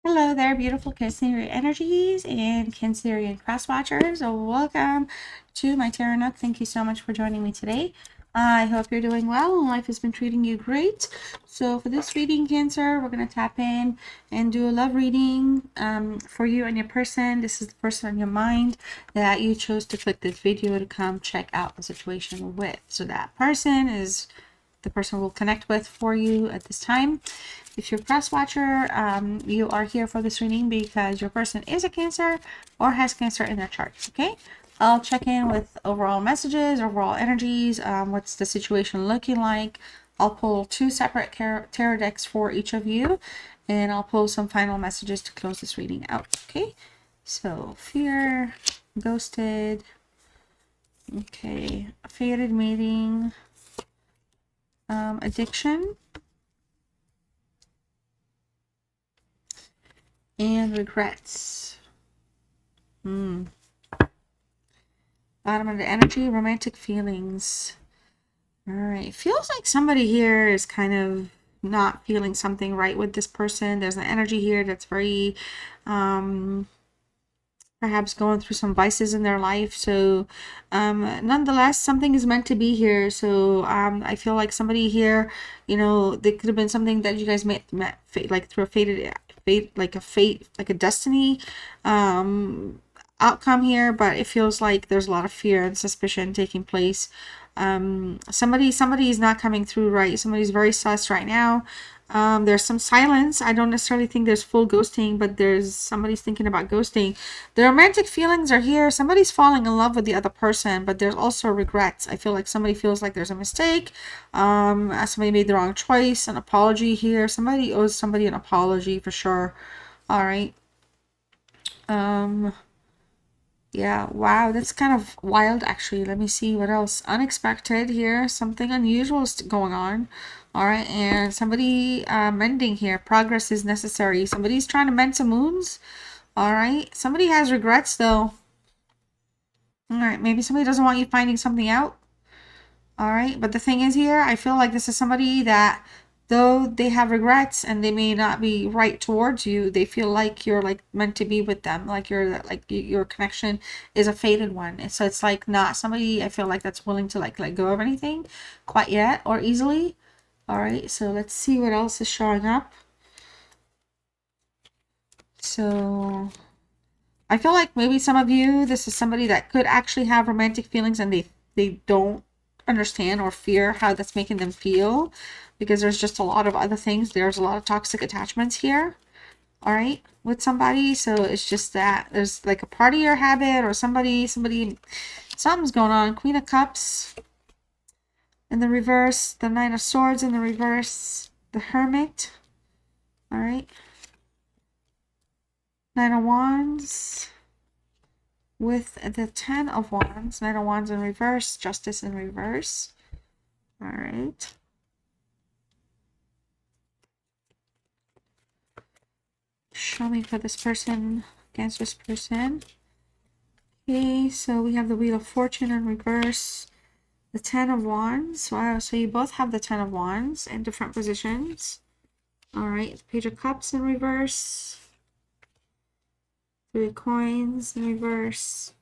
Hello there, beautiful Cancerian energies and Cancerian cross watchers. Welcome to my Tarot Nook. Thank you so much for joining me today. I hope you're doing well and life has been treating you great. So for this reading, Cancer, we're going to tap in and do a love reading for you and your person. This is the person on your mind that you chose to click this video to come check out the situation with. So that person is the person we'll connect with for you at this time. If you're a cross watcher, you are here for this reading because your person is a Cancer or has Cancer in their chart. Okay, I'll check in with overall messages, overall energies, what's the situation looking like. I'll pull two separate tarot decks for each of you, and I'll pull some final messages to close this reading out. Okay, so fear, ghosted, okay, fated mating, addiction, and regrets. Bottom of the energy, romantic feelings. All right, feels like somebody here is kind of not feeling something right with this person. There's an energy here that's very perhaps going through some vices in their life. So nonetheless, something is meant to be here. So I feel like somebody here, you know, there could have been something that you guys met like through a fate, like a destiny outcome here, but it feels like there's a lot of fear and suspicion taking place. Somebody is not coming through right. Somebody's very sus right now. There's some silence. I don't necessarily think there's full ghosting, but there's somebody's thinking about ghosting. The romantic feelings are here. Somebody's falling in love with the other person, but there's also regrets. I feel like somebody feels like there's a mistake. Somebody made the wrong choice. An apology here. Somebody owes somebody an apology for sure. All right. Yeah, wow, that's kind of wild actually. Let me see what else. Unexpected here. Something unusual is going on. All right, and somebody mending here. Progress is necessary. Somebody's trying to mend some wounds. All right, somebody has regrets though. All right, maybe somebody doesn't want you finding something out. All right, but the thing is here, I feel like this is somebody that though they have regrets and they may not be right towards you, they feel like you're like meant to be with them, like your connection is a fated one. And so it's like not somebody I feel like that's willing to like let go of anything quite yet or easily. All right, so let's see what else is showing up. So I feel like maybe some of you, this is somebody that could actually have romantic feelings and they don't understand or fear how that's making them feel, because there's just a lot of other things. There's a lot of toxic attachments here. All right, with somebody. So it's just that there's like a partier habit or something's going on. Queen of Cups in the reverse, the Nine of Swords in the reverse, the Hermit. All right, Nine of Wands with the Ten of Wands. Nine of Wands in reverse, Justice in reverse. All right. Show me for this person, against this person. Okay, so we have the Wheel of Fortune in reverse, the Ten of Wands. Wow, so you both have the Ten of Wands in different positions. All right, Page of Cups in reverse, Three of Coins in reverse,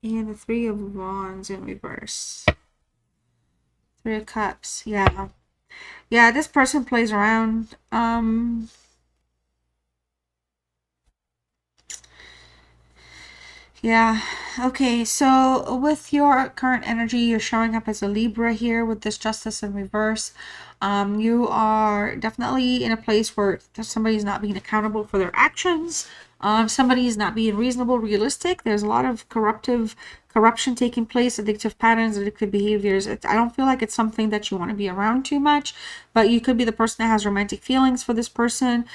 and the Three of Wands in reverse. Three of Cups, yeah. Yeah, this person plays around. Yeah, okay, so with your current energy, you're showing up as a Libra here with this Justice in reverse. You are definitely in a place where somebody's not being accountable for their actions. Somebody is not being reasonable, realistic. There's a lot of corruption taking place, addictive patterns, addictive behaviors. I don't feel like it's something that you want to be around too much, but you could be the person that has romantic feelings for this person.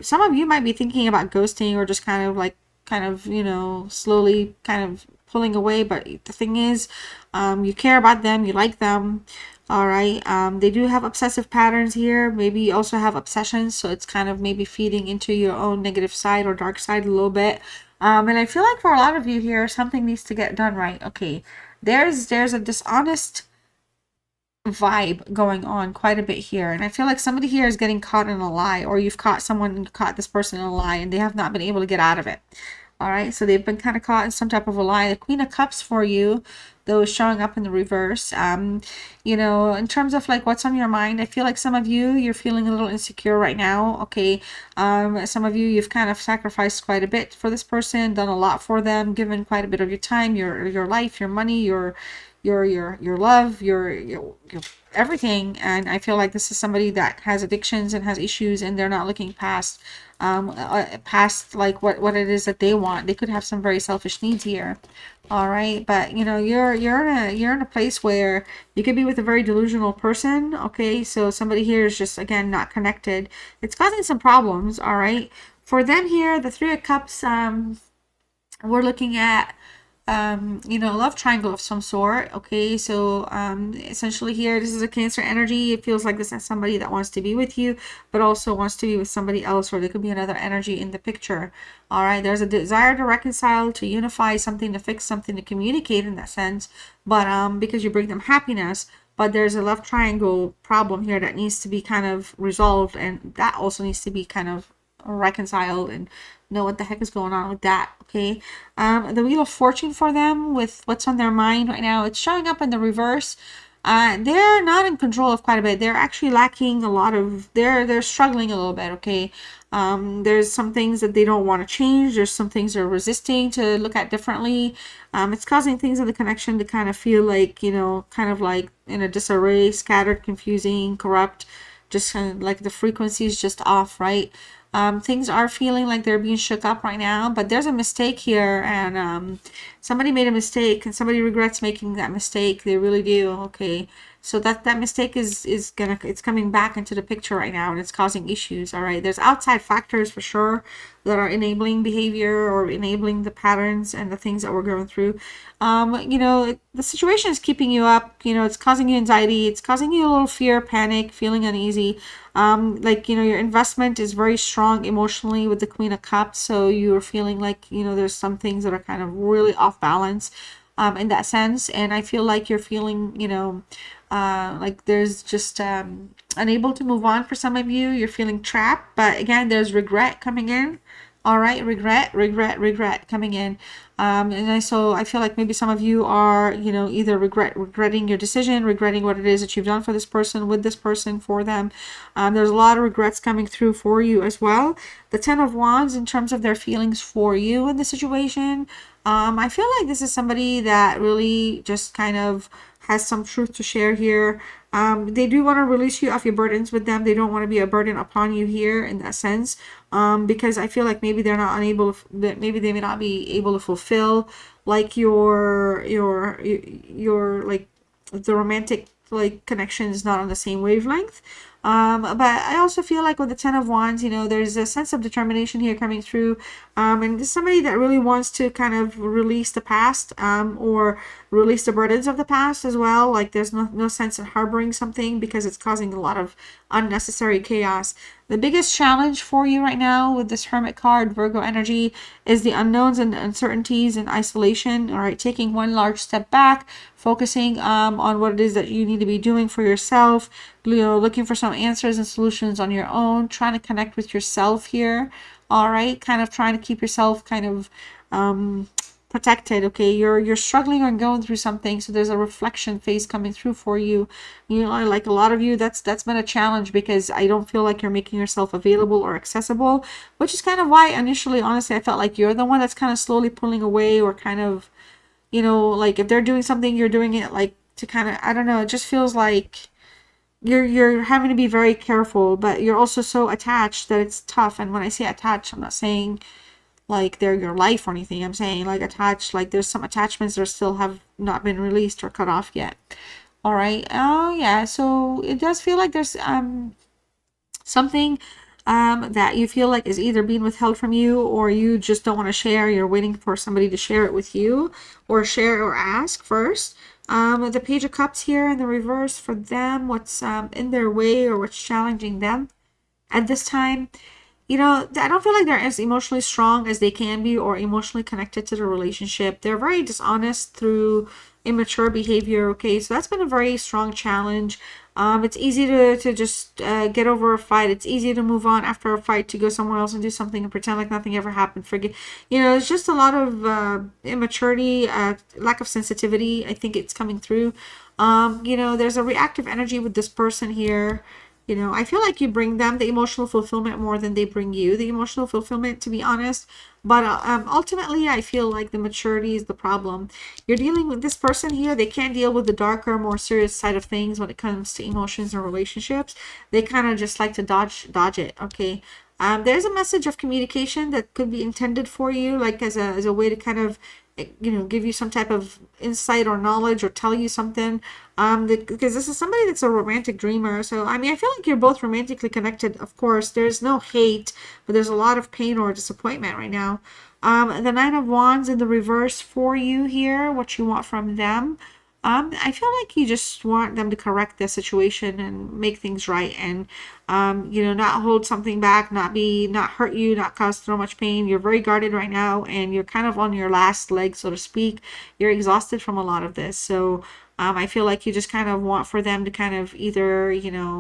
Some of you might be thinking about ghosting or just kind of, you know, slowly kind of pulling away. But the thing is, you care about them, you like them. All right, they do have obsessive patterns here. Maybe you also have obsessions, so it's kind of maybe feeding into your own negative side or dark side a little bit. And I feel like for a lot of you here, something needs to get done right. Okay, there's a dishonest vibe going on quite a bit here. And I feel like somebody here is getting caught in a lie, or you've caught this person in a lie and they have not been able to get out of it. All right, so they've been kind of caught in some type of a lie. The Queen of Cups for you, though, is showing up in the reverse. You know, in terms of like what's on your mind, I feel like some of you, you're feeling a little insecure right now. Okay, some of you, you've kind of sacrificed quite a bit for this person, done a lot for them, given quite a bit of your time, your life, your money, your love, your everything. And I feel like this is somebody that has addictions and has issues, and they're not looking past past like what it is that they want. They could have some very selfish needs here. All right, but you know, you're in a place where you could be with a very delusional person. Okay, so somebody here is just, again, not connected. It's causing some problems. All right, for them here, the Three of Cups, we're looking at you know, love triangle of some sort. Okay, so essentially here, this is a Cancer energy. It feels like this is somebody that wants to be with you, but also wants to be with somebody else, or there could be another energy in the picture. All right, there's a desire to reconcile, to unify something, to fix something, to communicate in that sense, but because you bring them happiness. But there's a love triangle problem here that needs to be kind of resolved, and that also needs to be kind of reconciled, and know what the heck is going on with that. Okay, the Wheel of Fortune for them, with what's on their mind right now, it's showing up in the reverse. They're not in control of quite a bit. They're actually lacking a lot of, they're struggling a little bit. Okay, there's some things that they don't want to change. There's some things they're resisting to look at differently. It's causing things in the connection to kind of feel like, you know, kind of like in a disarray, scattered, confusing, corrupt, just kind of like the frequency is just off, right? Things are feeling like they're being shook up right now, but there's a mistake here, and somebody made a mistake, and somebody regrets making that mistake. They really do. Okay, so that mistake is it's coming back into the picture right now, and it's causing issues. All right, there's outside factors for sure that are enabling behavior, or enabling the patterns and the things that we're going through. You know, the situation is keeping you up. You know, it's causing you anxiety. It's causing you a little fear, panic, feeling uneasy. Like, you know, your investment is very strong emotionally with the Queen of Cups, so you're feeling like, you know, there's some things that are kind of really off balance in that sense. And I feel like you're feeling, you know, like there's just unable to move on for some of you. You're feeling trapped, but again, there's regret coming in. All right, regret coming in. So I feel like maybe some of you are, you know, either regretting your decision, regretting what it is that you've done for this person, with this person, for them. There's a lot of regrets coming through for you as well. The Ten of Wands, in terms of their feelings for you in the situation, I feel like this is somebody that really just kind of has some truth to share here. They do want to release you off your burdens with them. They don't want to be a burden upon you here in that sense, because I feel like maybe they're not unable to, maybe they may not be able to fulfill like your like the romantic like connection is not on the same wavelength. But I also feel like with the Ten of Wands, you know, there's a sense of determination here coming through, and this is somebody that really wants to kind of release the past, or release the burdens of the past as well. Like there's no sense in harboring something, because it's causing a lot of unnecessary chaos. The biggest challenge for you right now with this Hermit card, Virgo energy, is the unknowns and uncertainties and isolation. All right, taking one large step back, focusing on what it is that you need to be doing for yourself, you know, looking for some answers and solutions on your own, trying to connect with yourself here. All right, kind of trying to keep yourself kind of protected. Okay, you're struggling or going through something, so there's a reflection phase coming through for you. You know, like a lot of you, that's been a challenge, because I don't feel like you're making yourself available or accessible, which is kind of why initially, honestly, I felt like you're the one that's kind of slowly pulling away, or kind of, you know, like if they're doing something, you're doing it like to kind of, I don't know, it just feels like you're having to be very careful, but you're also so attached that it's tough. And when I say attached, I'm not saying like they're your life or anything. I'm saying like attached, like there's some attachments that still have not been released or cut off yet. All right. Oh yeah, so it does feel like there's something that you feel like is either being withheld from you, or you just don't want to share. You're waiting for somebody to share it with you, or share or ask first. The Page of Cups here in the reverse for them, what's in their way, or what's challenging them at this time. You know, I don't feel like they're as emotionally strong as they can be, or emotionally connected to the relationship. They're very dishonest through immature behavior. Okay, so that's been a very strong challenge. It's easy to just get over a fight. It's easy to move on after a fight, to go somewhere else and do something and pretend like nothing ever happened. Forget, it's just a lot of immaturity, lack of sensitivity. I think it's coming through. There's a reactive energy with this person here. I feel like you bring them the emotional fulfillment more than they bring you the emotional fulfillment, to be honest. But ultimately, I feel like the maturity is the problem. You're dealing with this person here. They can't deal with the darker, more serious side of things when it comes to emotions and relationships. They kind of just like to dodge it. Okay. There's a message of communication that could be intended for you, like as a way to kind of give you some type of insight or knowledge, or tell you something, because this is somebody that's a romantic dreamer. So I mean, I feel like you're both romantically connected. Of course, there's no hate, but there's a lot of pain or disappointment right now. The Nine of Wands in the reverse for you here, what you want from them. I feel like you just want them to correct the situation and make things right, and not hold something back, not hurt you, not cause so much pain. You're very guarded right now, and you're kind of on your last leg, so to speak. You're exhausted from a lot of this, so I feel like you just kind of want for them to kind of either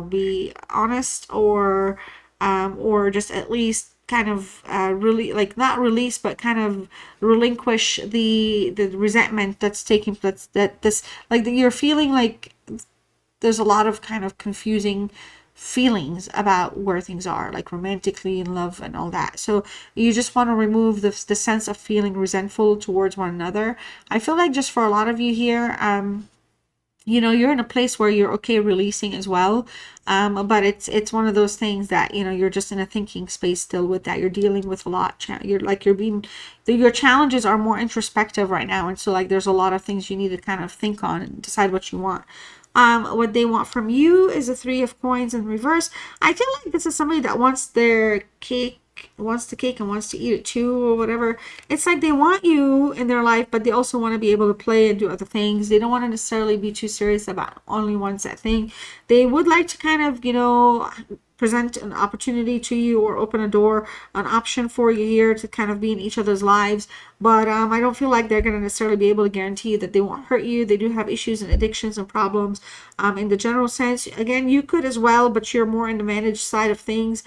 be honest, or just at least kind of really, like, not release, but kind of relinquish the resentment that's taking, that this, like, you're feeling like there's a lot of kind of confusing feelings about where things are, like romantically, in love, and all that. So you just want to remove the sense of feeling resentful towards one another. I feel like just for a lot of you here, you're in a place where you're okay releasing as well. But it's one of those things that, you're just in a thinking space still with that. You're dealing with a lot. Your challenges are more introspective right now. And so, like, there's a lot of things you need to kind of think on and decide what you want. What they want from you is a Three of Coins in reverse. I feel like this is somebody that wants their cake, wants the cake and wants to eat it too, or whatever. It's like they want you in their life, but they also want to be able to play and do other things. They don't want to necessarily be too serious about only one set thing. They would like to kind of, present an opportunity to you, or open a door, an option for you here to kind of be in each other's lives. But I don't feel like they're going to necessarily be able to guarantee you that they won't hurt you. They do have issues and addictions and problems in the general sense. Again, you could as well, but you're more in the managed side of things.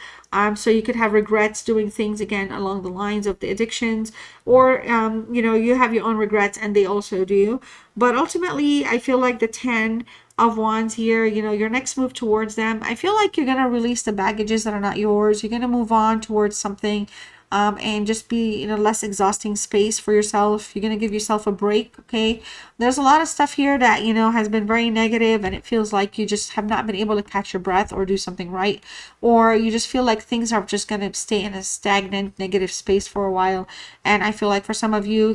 So you could have regrets doing things, again, along the lines of the addictions, or you have your own regrets and they also do. But ultimately, I feel like the 10 of Wands here, your next move towards them, I feel like you're going to release the baggages that are not yours. You're going to move on towards something, and just be in a less exhausting space for yourself. You're going to give yourself a break. Okay, there's a lot of stuff here that has been very negative, and it feels like you just have not been able to catch your breath or do something right, or you just feel like things are just going to stay in a stagnant negative space for a while. And I feel like for some of you,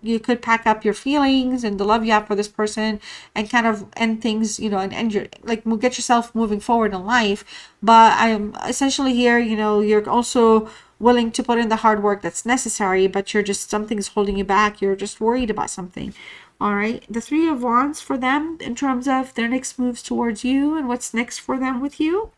you could pack up your feelings and the love you have for this person, and kind of end things, and end your, like, get yourself moving forward in life. But I'm essentially here, you're also willing to put in the hard work that's necessary, but something's holding you back. You're just worried about something. All right, the Three of Wands for them in terms of their next moves towards you and what's next for them with you.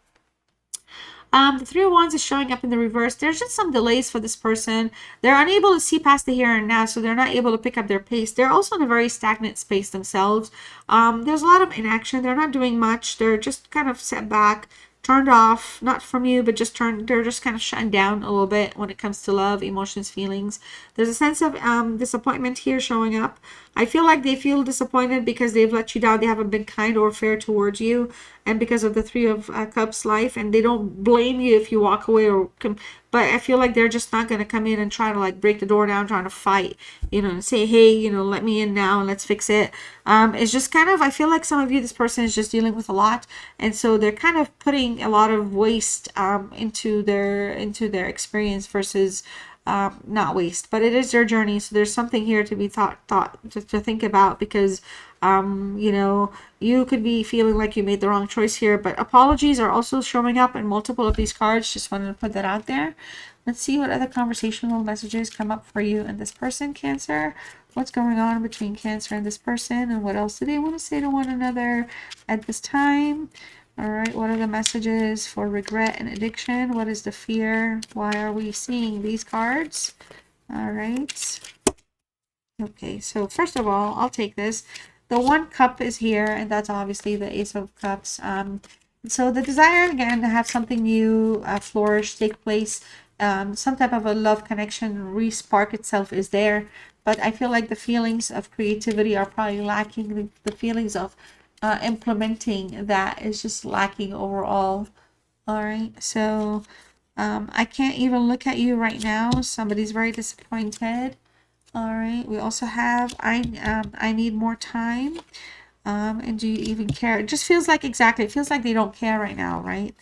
The Three of Wands is showing up in the reverse. There's just some delays for this person. They're unable to see past the here and now, so they're not able to pick up their pace. They're also in a very stagnant space themselves. There's a lot of inaction. They're not doing much. They're just kind of set back, turned off, not from you, but they're just kind of shutting down a little bit when it comes to love, emotions, feelings. There's a sense of disappointment here showing up. I feel like they feel disappointed because they've let you down. They haven't been kind or fair towards you, and because of the Three of Cups life, and they don't blame you if you walk away, but I feel like they're just not going to come in and try to, like, break the door down, trying to fight, and say, hey, let me in now and let's fix it. It's just kind of, I feel like some of you, this person is just dealing with a lot, and so they're kind of putting a lot of waste into their experience versus not waste. But it is their journey, so there's something here to be thought to think about, because you could be feeling like you made the wrong choice here. But apologies are also showing up in multiple of these cards. Just wanted to put that out there. Let's see what other conversational messages come up for you and this person, Cancer. What's going on between Cancer and this person, and what else do they want to say to one another at this time? All right, what are the messages for regret and addiction? What is the fear? Why are we seeing these cards? All right. Okay, so first of all, I'll take this. the one cup is here, and that's obviously the Ace of Cups. So the desire, again, to have something new flourish, take place, some type of a love connection, re-spark itself is there. But I feel like the feelings of creativity are probably lacking. The feelings of implementing that is just lacking overall. All right, so I can't even look at you right now. Somebody's very disappointed. All right, we also have I need more time. And do you even care? It just feels like, exactly, it feels like they don't care right now, right?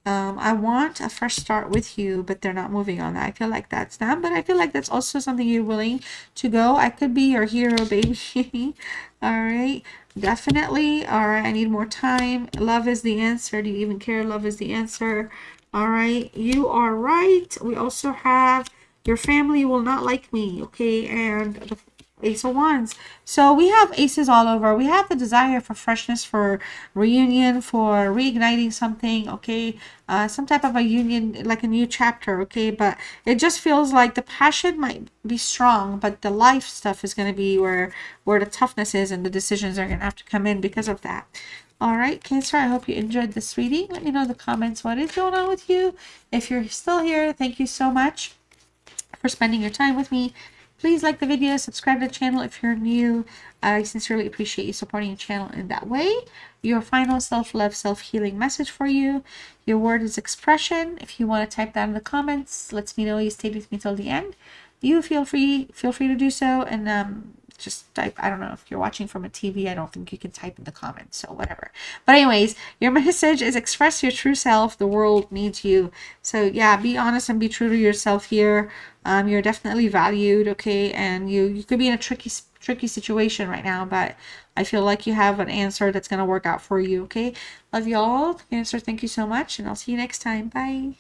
I want a fresh start with you, but they're not moving on that. I feel like that's them, but I feel like that's also something you're willing to go. I could be your hero, baby. All right, definitely. All right, I need more time. Love is the answer. Do you even care? Love is the answer. All right, you are right. We also have your family will not like me, okay? And the Ace of Wands. So we have aces all over. We have the desire for freshness, for reunion, for reigniting something, okay? Some type of a union, like a new chapter, okay? But it just feels like the passion might be strong, but the life stuff is going to be where the toughness is, and the decisions are going to have to come in because of that. All right, Cancer, I hope you enjoyed this reading. Let me know in the comments what is going on with you. If you're still here, thank you so much for spending your time with me. Please like the video, subscribe to the channel if you're new. I sincerely appreciate you supporting the channel in that way. Your final self-love, self-healing message for you. Your word is expression. If you want to type that in the comments, let me know you stayed with me till the end. You feel free to do so, and just type. I don't know if you're watching from a TV. I don't think you can type in the comments, so whatever. But anyways, your message is express your true self. The world needs you. So yeah, be honest and be true to yourself here. You're definitely valued, okay? And you could be in a tricky situation right now, but I feel like you have an answer that's going to work out for you, okay? Love you all. Cancer, thank you so much, and I'll see you next time. Bye.